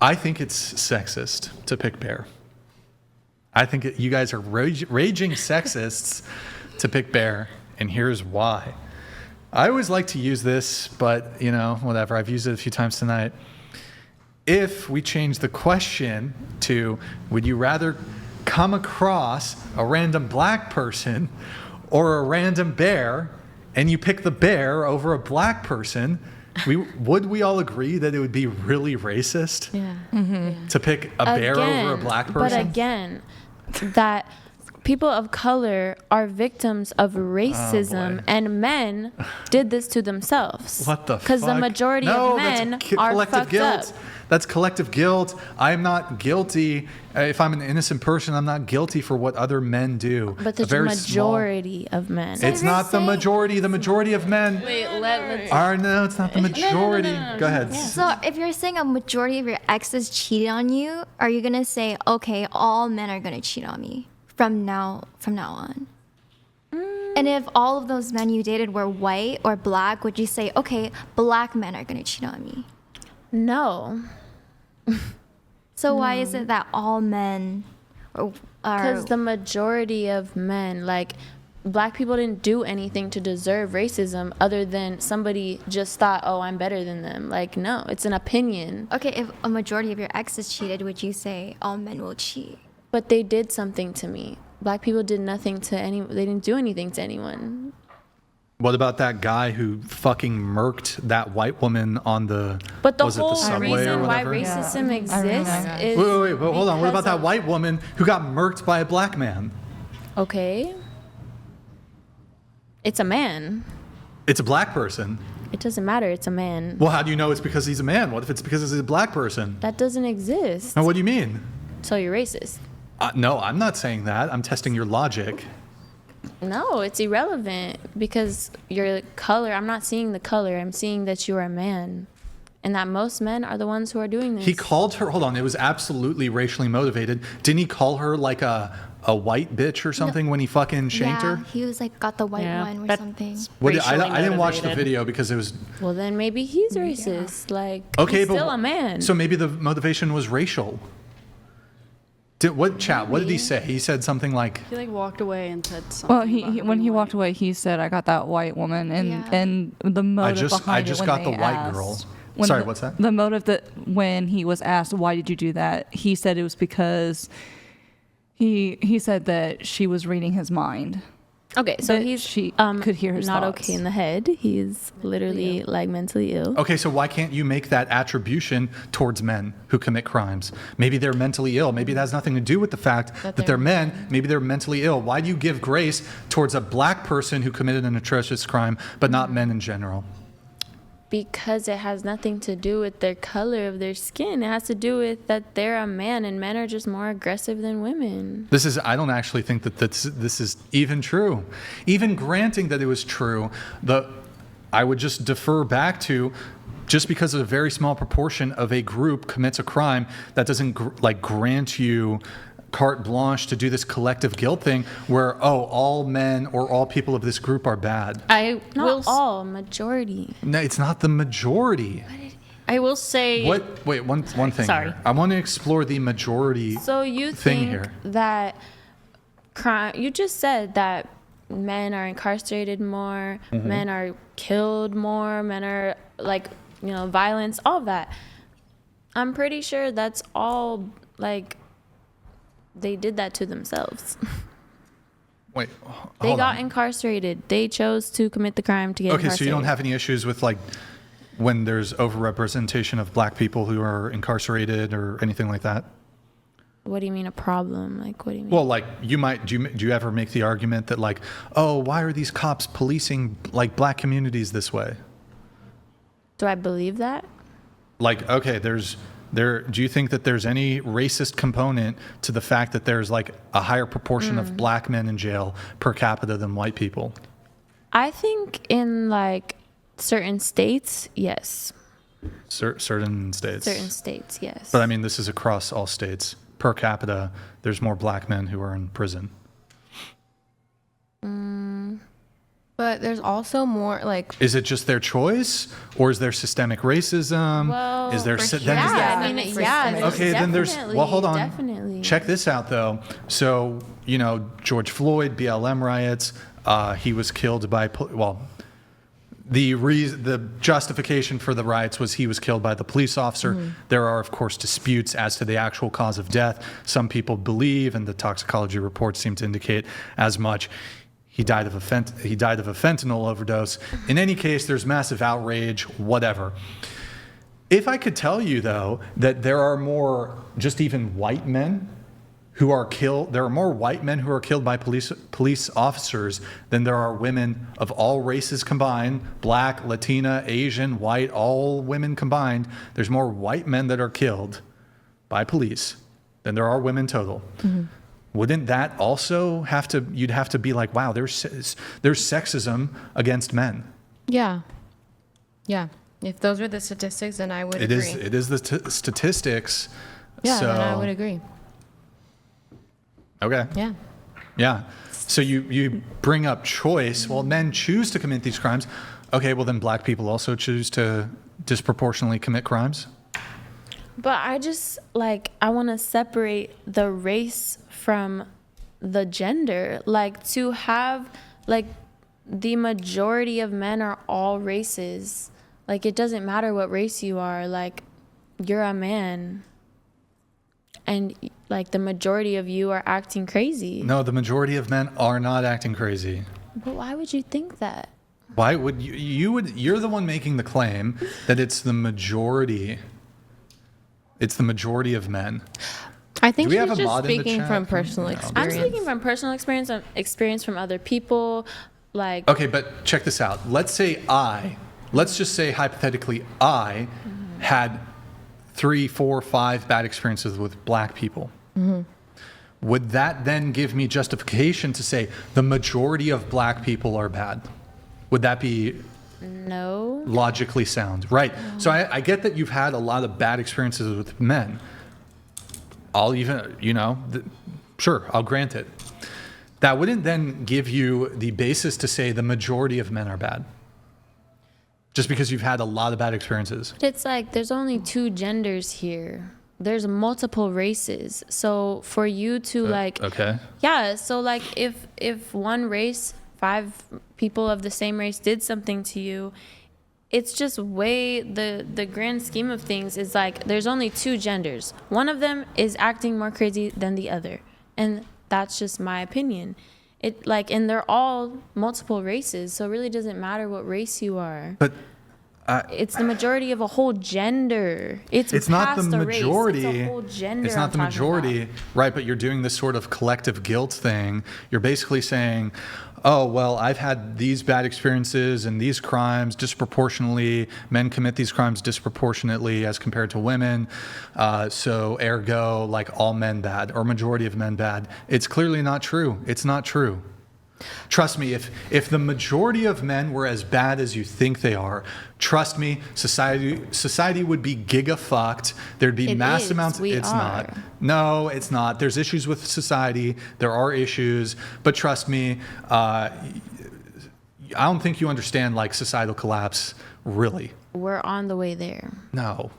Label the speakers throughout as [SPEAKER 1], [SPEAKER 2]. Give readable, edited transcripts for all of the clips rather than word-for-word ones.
[SPEAKER 1] I think it's sexist to pick Bear. I think you guys are raging sexists to pick Bear, and here's why. I always like to use this, but, whatever. I've used it a few times tonight. If we change the question to, would you rather come across a random black person or a random bear, and you pick the bear over a black person, would we all agree that it would be really racist to pick a bear over a black person?
[SPEAKER 2] But again, that people of color are victims of racism, and men did this to themselves.
[SPEAKER 1] What the fuck?
[SPEAKER 2] Because the majority of men are fucked up.
[SPEAKER 1] That's collective guilt. I'm not guilty. If I'm an innocent person, I'm not guilty for what other men do.
[SPEAKER 2] But the majority of men.
[SPEAKER 1] It's not the majority. The majority of men.
[SPEAKER 3] Wait, let's.
[SPEAKER 1] No, it's not the majority.
[SPEAKER 3] No.
[SPEAKER 1] Go ahead.
[SPEAKER 4] Yeah. So if you're saying a majority of your exes cheated on you, are you gonna say, okay, all men are gonna cheat on me from now on? And if all of those men you dated were white or black, would you say, okay, black men are gonna cheat on me?
[SPEAKER 2] No.
[SPEAKER 4] So why is it that all men are...
[SPEAKER 2] Because the majority of men, black people didn't do anything to deserve racism other than somebody just thought, oh, I'm better than them. No, it's an opinion.
[SPEAKER 4] Okay, if a majority of your exes cheated, would you say all men will cheat?
[SPEAKER 2] But they did something to me. Black people did nothing to anyone. They didn't do anything to anyone.
[SPEAKER 1] What about that guy who fucking murked that white woman on the subway
[SPEAKER 2] reason
[SPEAKER 1] or
[SPEAKER 2] why
[SPEAKER 1] whatever?
[SPEAKER 2] racism exists is...
[SPEAKER 1] Wait, but hold on. What about that white woman who got murked by a black man?
[SPEAKER 2] Okay. It's a man.
[SPEAKER 1] It's a black person.
[SPEAKER 2] It doesn't matter. It's a man.
[SPEAKER 1] Well, how do you know it's because he's a man? What if it's because he's a black person?
[SPEAKER 2] That doesn't exist.
[SPEAKER 1] Now, what do you mean?
[SPEAKER 2] So you're racist.
[SPEAKER 1] No, I'm not saying that. I'm testing your logic.
[SPEAKER 2] No, it's irrelevant because your color, I'm not seeing the color. I'm seeing that you are a man and that most men are the ones who are doing this.
[SPEAKER 1] He called her, hold on, it was absolutely racially motivated. Didn't he call her like a white bitch or something when he fucking shanked her?
[SPEAKER 4] He was got the white one or something.
[SPEAKER 1] I didn't watch the video because it was...
[SPEAKER 2] Well, then maybe he's racist.
[SPEAKER 1] Okay,
[SPEAKER 2] he's still a man.
[SPEAKER 1] So maybe the motivation was racial. What did he say? He said something like...
[SPEAKER 3] He walked away and said something.
[SPEAKER 5] Well, when he walked away, he said, "I got that white woman," and the motive behind
[SPEAKER 1] I just got the white girl. Sorry, what's that?
[SPEAKER 5] The motive that when he was asked, "Why did you do that?" he said it was because he said that she was reading his mind.
[SPEAKER 2] Okay, so
[SPEAKER 5] she could hear his
[SPEAKER 2] not
[SPEAKER 5] thoughts.
[SPEAKER 2] okay in the head. He's literally mentally ill.
[SPEAKER 1] Okay, so why can't you make that attribution towards men who commit crimes? Maybe they're mentally ill. Maybe that has nothing to do with the fact that they're men. Maybe they're mentally ill. Why do you give grace towards a black person who committed an atrocious crime, but not men in general?
[SPEAKER 2] Because it has nothing to do with their color of their skin. It has to do with that they're a man and men are just more aggressive than women.
[SPEAKER 1] I don't actually think that this is even true. Even granting that it was true, I would just defer back to just because a very small proportion of a group commits a crime, that doesn't grant you carte blanche to do this collective guilt thing where, all men or all people of this group are bad.
[SPEAKER 2] Majority.
[SPEAKER 1] No, it's not the majority.
[SPEAKER 3] I will say...
[SPEAKER 1] Wait, one thing.
[SPEAKER 2] Sorry.
[SPEAKER 1] Here. I want to explore the majority
[SPEAKER 2] So you
[SPEAKER 1] thing
[SPEAKER 2] think
[SPEAKER 1] here.
[SPEAKER 2] that crime... You just said that men are incarcerated more, men are killed more, men are, violence, all of that. I'm pretty sure that's all, they did that to themselves.
[SPEAKER 1] Wait,
[SPEAKER 2] they got incarcerated. They chose to commit the crime to get incarcerated.
[SPEAKER 1] Okay, so you don't have any issues with when there's overrepresentation of black people who are incarcerated or anything like that?
[SPEAKER 2] What do you mean a problem? What do you mean?
[SPEAKER 1] Well, do you ever make the argument that why are these cops policing black communities this way?
[SPEAKER 2] Do I believe that?
[SPEAKER 1] Okay, do you think that there's any racist component to the fact that there's a higher proportion of black men in jail per capita than white people?
[SPEAKER 2] I think in certain states, yes.
[SPEAKER 1] Certain states.
[SPEAKER 2] Certain states, yes.
[SPEAKER 1] But I mean, this is across all states. Per capita, there's more black men who are in prison.
[SPEAKER 6] But there's also more like.
[SPEAKER 1] Is it just their choice, or is there systemic racism?
[SPEAKER 2] Well,
[SPEAKER 1] is there
[SPEAKER 6] for
[SPEAKER 1] then
[SPEAKER 6] sure.
[SPEAKER 1] is there-
[SPEAKER 2] I mean, yeah.
[SPEAKER 1] Okay, then there's. Well, hold on.
[SPEAKER 2] Definitely.
[SPEAKER 1] Check this out, though. So, George Floyd, BLM riots. He was killed by. The justification for the riots was he was killed by the police officer.
[SPEAKER 2] Mm-hmm.
[SPEAKER 1] There are, of course, disputes as to the actual cause of death. Some people believe, and the toxicology reports seem to indicate as much. He died of a fentanyl overdose. In any case, there's massive outrage, whatever. If I could tell you, though, that there are more just even white men who are killed, there are more white men who are killed by police officers than there are women of all races combined, black, Latina, Asian, white, all women combined. There's more white men that are killed by police than there are women total. Mm-hmm. Wouldn't that also you'd have to be like, wow, there's sexism against men.
[SPEAKER 6] Yeah. Yeah. If those were the statistics, then I would agree.
[SPEAKER 1] It is the statistics.
[SPEAKER 6] Yeah,
[SPEAKER 1] so,
[SPEAKER 6] then I would agree.
[SPEAKER 1] Okay.
[SPEAKER 6] Yeah.
[SPEAKER 1] Yeah. So you bring up choice. Well, men choose to commit these crimes. Okay, well then black people also choose to disproportionately commit crimes?
[SPEAKER 2] But I just I want to separate the race from the gender. To have the majority of men are all races. It doesn't matter what race you are. You're a man. And the majority of you are acting crazy.
[SPEAKER 1] No, the majority of men are not acting crazy.
[SPEAKER 2] But why would you think that?
[SPEAKER 1] Why would you're the one making the claim that it's the majority. It's the majority of men.
[SPEAKER 6] I think
[SPEAKER 1] Do we have
[SPEAKER 6] she's
[SPEAKER 1] a
[SPEAKER 6] just
[SPEAKER 1] mod in the
[SPEAKER 6] speaking
[SPEAKER 1] chat?
[SPEAKER 6] from personal
[SPEAKER 1] No.
[SPEAKER 6] experience.
[SPEAKER 2] I'm speaking from personal experience from other people.
[SPEAKER 1] Okay, but check this out. Let's just say hypothetically I had 3, 4, 5 bad experiences with black people. Mm-hmm. Would that then give me justification to say the majority of black people are bad? Would that be
[SPEAKER 2] No.
[SPEAKER 1] logically sound? Right. No. So I get that you've had a lot of bad experiences with men. I'll even, sure, I'll grant it. That wouldn't then give you the basis to say the majority of men are bad. Just because you've had a lot of bad experiences.
[SPEAKER 2] It's there's only 2 genders here. There's multiple races. So for you to
[SPEAKER 1] okay.
[SPEAKER 2] Yeah, so if one race, 5 people of the same race did something to you, it's just the grand scheme of things is there's only 2 genders. One of them is acting more crazy than the other. And that's just my opinion. And they're all multiple races, so it really doesn't matter what race you are.
[SPEAKER 1] But
[SPEAKER 2] it's the majority of a whole gender. It's
[SPEAKER 1] not the majority.
[SPEAKER 2] Race. It's a whole gender.
[SPEAKER 1] It's not the majority, right? But you're doing this sort of collective guilt thing. You're basically saying, oh, well, I've had these bad experiences and these crimes disproportionately. Men commit these crimes disproportionately as compared to women. So ergo, all men bad or majority of men bad. It's clearly not true. It's not true. Trust me, if the majority of men were as bad as you think they are, trust me, society would be giga-fucked. There'd be mass amounts. It's not. No, it's not. There's issues with society. There are issues. But trust me, I don't think you understand societal collapse, really.
[SPEAKER 2] We're on the way there.
[SPEAKER 1] No,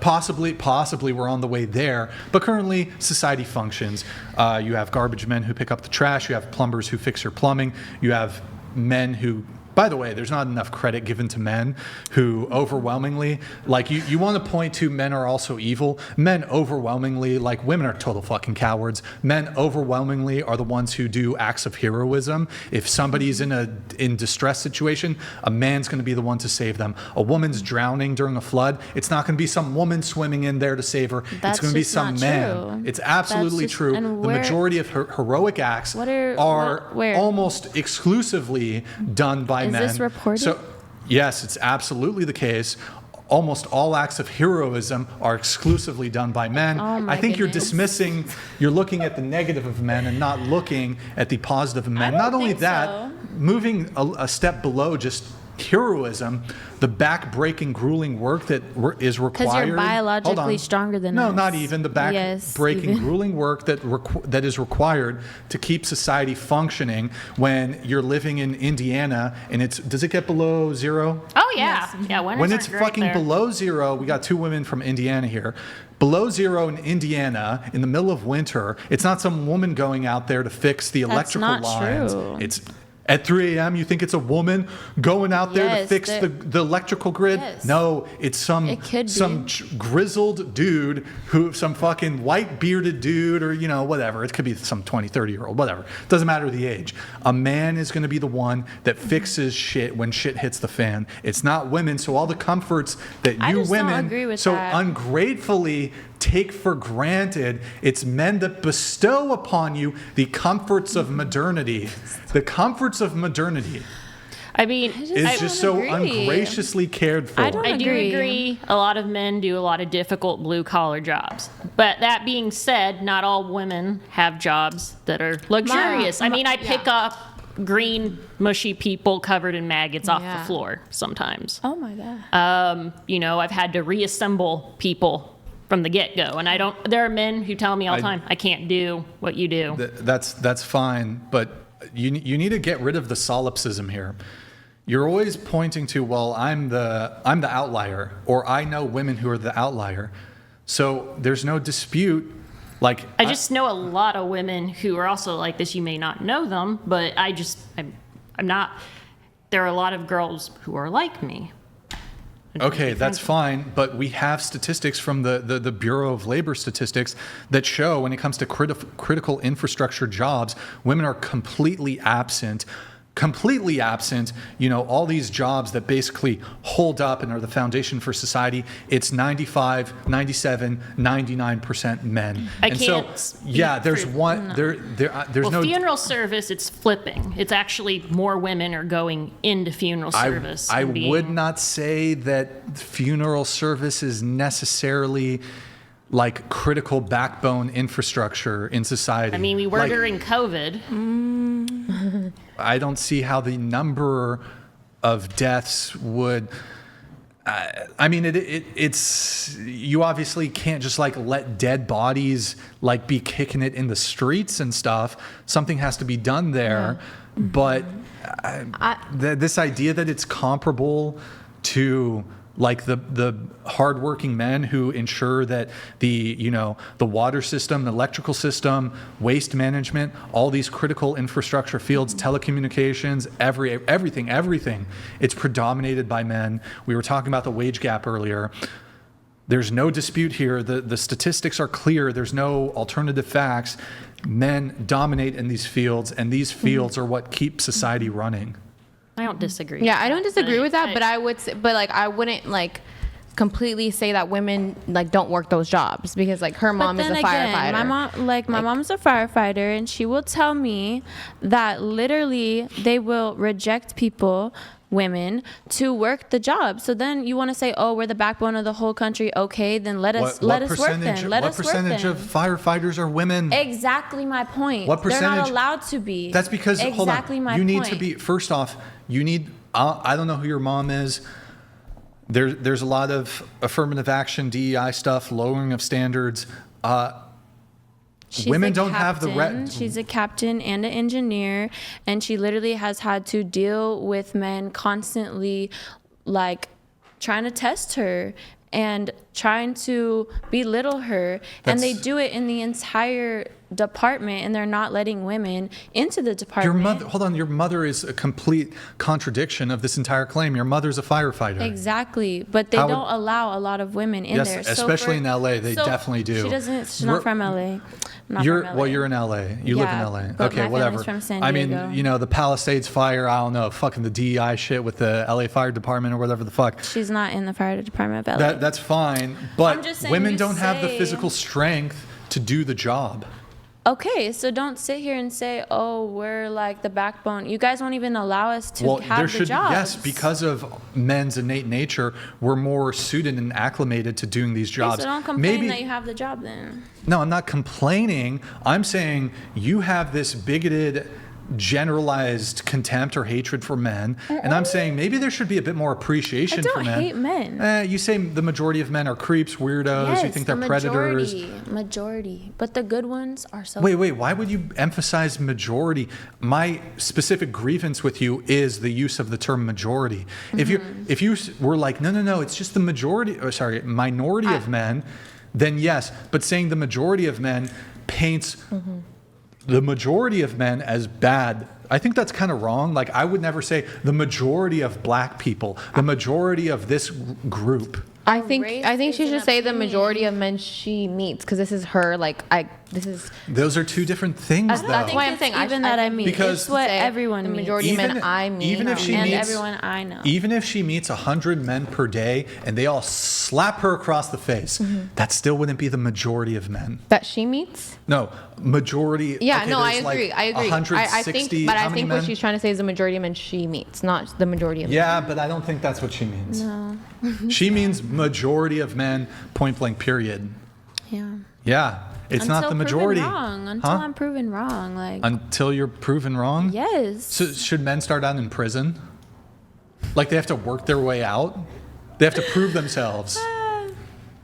[SPEAKER 1] possibly we're on the way there, but currently society functions. You have garbage men who pick up the trash. You have plumbers who fix your plumbing. You have men who, by the way, there's not enough credit given to men who overwhelmingly, you want to point to men are also evil. Men overwhelmingly, women are total fucking cowards. Men overwhelmingly are the ones who do acts of heroism. If somebody's in distress situation, a man's going to be the one to save them. A woman's drowning during a flood, it's not going to be some woman swimming in there to save her. It's going to be some man. It's absolutely true. The majority of heroic acts are almost exclusively done by men.
[SPEAKER 2] Is this reported?
[SPEAKER 1] So, yes, it's absolutely the case. Almost all acts of heroism are exclusively done by men.
[SPEAKER 2] Oh my
[SPEAKER 1] I think
[SPEAKER 2] goodness.
[SPEAKER 1] You're looking at the negative of men and not looking at the positive of men.
[SPEAKER 2] I don't
[SPEAKER 1] Not only
[SPEAKER 2] think
[SPEAKER 1] that,
[SPEAKER 2] so.
[SPEAKER 1] moving a step below just heroism, the back-breaking, grueling work that is required.
[SPEAKER 2] Because you're biologically
[SPEAKER 1] Hold on.
[SPEAKER 2] stronger than
[SPEAKER 1] no,
[SPEAKER 2] us.
[SPEAKER 1] not even the back-breaking, grueling work that is required to keep society functioning when you're living in Indiana and does it get below zero?
[SPEAKER 7] Oh yeah, yeah.
[SPEAKER 1] When it's fucking below zero, we got two women from Indiana here. Below zero in Indiana, in the middle of winter, it's not some woman going out there to fix the electrical
[SPEAKER 2] not
[SPEAKER 1] lines.
[SPEAKER 2] true.
[SPEAKER 1] It's at 3 a.m. You think it's a woman going out there to
[SPEAKER 2] Yes,
[SPEAKER 1] fix the electrical grid?
[SPEAKER 2] Yes.
[SPEAKER 1] No, it's some
[SPEAKER 2] It could be.
[SPEAKER 1] grizzled dude some fucking white bearded dude, or whatever. It could be some 20, 30-year-old, whatever. Doesn't matter the age. A man is going to be the one that fixes shit when shit hits the fan. It's not women. So all the comforts that
[SPEAKER 2] I
[SPEAKER 1] you
[SPEAKER 2] just don't
[SPEAKER 1] women
[SPEAKER 2] agree with
[SPEAKER 1] so
[SPEAKER 2] that.
[SPEAKER 1] ungratefully take for granted, it's men that bestow upon you the comforts of modernity. The comforts of modernity
[SPEAKER 7] I mean,
[SPEAKER 1] is just so
[SPEAKER 2] agree.
[SPEAKER 1] ungraciously cared for.
[SPEAKER 2] I don't
[SPEAKER 7] I do agree. A lot of men do a lot of difficult blue collar jobs. But that being said, not all women have jobs that are luxurious. I mean, I pick up green, mushy people covered in maggots off the floor sometimes.
[SPEAKER 2] Oh my God.
[SPEAKER 7] I've had to reassemble people from the get-go, and there are men who tell me all the time, I can't do what you do.
[SPEAKER 1] That's fine, but you need to get rid of the solipsism here. You're always pointing to, well, I'm the outlier, or I know women who are the outlier. So there's no dispute. Like
[SPEAKER 7] I just know a lot of women who are also like this. You may not know them, but I'm not. There are a lot of girls who are like me.
[SPEAKER 1] Okay, that's fine, but we have statistics from the Bureau of Labor Statistics that show when it comes to critical infrastructure jobs, women are completely absent, all these jobs that basically hold up and are the foundation for society. It's 95, 97, 99% men. There's one, there's no
[SPEAKER 7] funeral service, it's flipping. It's actually more women are going into funeral service.
[SPEAKER 1] I would not say that funeral service is necessarily like critical backbone infrastructure in society.
[SPEAKER 7] I mean, we were during COVID.
[SPEAKER 1] I don't see how the number of deaths would. It's you obviously can't just like let dead bodies like be kicking it in the streets and stuff. Something has to be done there. Yeah. But this idea that it's comparable to like the hardworking men who ensure that the water system, the electrical system, waste management, all these critical infrastructure fields, telecommunications, everything, it's predominated by men. We were talking about the wage gap earlier. There's no dispute here. The statistics are clear. There's no alternative facts. Men dominate in these fields, and these fields are what keep society running.
[SPEAKER 7] I don't disagree.
[SPEAKER 6] Yeah, I don't disagree with that, but I would say, I wouldn't like completely say that women like don't work those jobs, because like her mom is a firefighter.
[SPEAKER 2] My mom's a firefighter, and she will tell me that literally they will reject women to work the job. So then you want to say, oh, we're the backbone of the whole country. Okay, then let us work then.
[SPEAKER 1] What percentage of firefighters are women?
[SPEAKER 2] Exactly my point.
[SPEAKER 1] What percentage?
[SPEAKER 2] They're not allowed to be.
[SPEAKER 1] That's because
[SPEAKER 2] exactly my
[SPEAKER 1] you need
[SPEAKER 2] point.
[SPEAKER 1] to be. First off, you need. I don't know who your mom is. There's a lot of affirmative action, DEI stuff, lowering of standards. Women don't have the
[SPEAKER 2] She's a captain and an engineer, and she literally has had to deal with men constantly, like trying to test her and trying to belittle her. And they do it in the entire department, and they're not letting women into the department.
[SPEAKER 1] Your mother is a complete contradiction of this entire claim. Your mother's a firefighter.
[SPEAKER 2] Exactly, but they don't allow a lot of women in there.
[SPEAKER 1] Especially in LA, they definitely do.
[SPEAKER 2] She's not from LA.
[SPEAKER 1] Well, you're in LA. You live in LA.
[SPEAKER 2] But
[SPEAKER 1] okay,
[SPEAKER 2] my
[SPEAKER 1] whatever.
[SPEAKER 2] From San Diego.
[SPEAKER 1] I mean, the Palisades fire, I don't know, fucking the DEI shit with the LA Fire Department or whatever the fuck.
[SPEAKER 2] She's not in the fire department of LA.
[SPEAKER 1] That's fine, but women don't have the physical strength to do the job.
[SPEAKER 2] Okay, so don't sit here and say, oh, we're like the backbone. You guys won't even allow us to have the jobs.
[SPEAKER 1] Yes, because of men's innate nature, we're more suited and acclimated to doing these jobs.
[SPEAKER 2] Okay, so don't complain that you have the job then.
[SPEAKER 1] No, I'm not complaining. I'm saying you have this bigoted generalized contempt or hatred for men, and I'm saying maybe there should be a bit more appreciation for men.
[SPEAKER 2] I don't hate men.
[SPEAKER 1] You say the majority of men are creeps, weirdos.
[SPEAKER 2] Yes,
[SPEAKER 1] you think they're
[SPEAKER 2] the
[SPEAKER 1] predators.
[SPEAKER 2] Majority, but the good ones are so.
[SPEAKER 1] Wait. Why would you emphasize majority? My specific grievance with you is the use of the term majority. If you were like, no, it's just the minority of men, then yes. But saying the majority of men paints the majority of men as bad. I think that's kind of wrong. Like, I would never say the majority of black people, the majority of this group.
[SPEAKER 6] I think she should say the majority of men she meets, because this is her, those
[SPEAKER 1] are two different things, though.
[SPEAKER 6] That's why I'm saying
[SPEAKER 1] because
[SPEAKER 2] it's what everyone
[SPEAKER 6] the
[SPEAKER 2] meets.
[SPEAKER 6] majority of men I meet,
[SPEAKER 1] even if she
[SPEAKER 2] and
[SPEAKER 1] meets,
[SPEAKER 2] everyone I know.
[SPEAKER 1] Even if she meets 100 men per day and they all slap her across the face, that still wouldn't be the majority of men
[SPEAKER 6] that she meets.
[SPEAKER 1] No, majority.
[SPEAKER 6] Yeah,
[SPEAKER 1] okay,
[SPEAKER 6] no, I agree.
[SPEAKER 1] 160.
[SPEAKER 6] I think what she's trying to say is the majority of men she meets, not the majority of men.
[SPEAKER 1] Yeah, but I don't think that's what she means.
[SPEAKER 2] No.
[SPEAKER 1] She means majority of men, point blank, period.
[SPEAKER 2] Yeah.
[SPEAKER 1] Yeah. It's
[SPEAKER 2] Until
[SPEAKER 1] not the majority.
[SPEAKER 2] Until I'm proven wrong.
[SPEAKER 1] Until you're proven wrong?
[SPEAKER 2] Yes.
[SPEAKER 1] So should men start out in prison? Like, they have to work their way out? They have to prove themselves.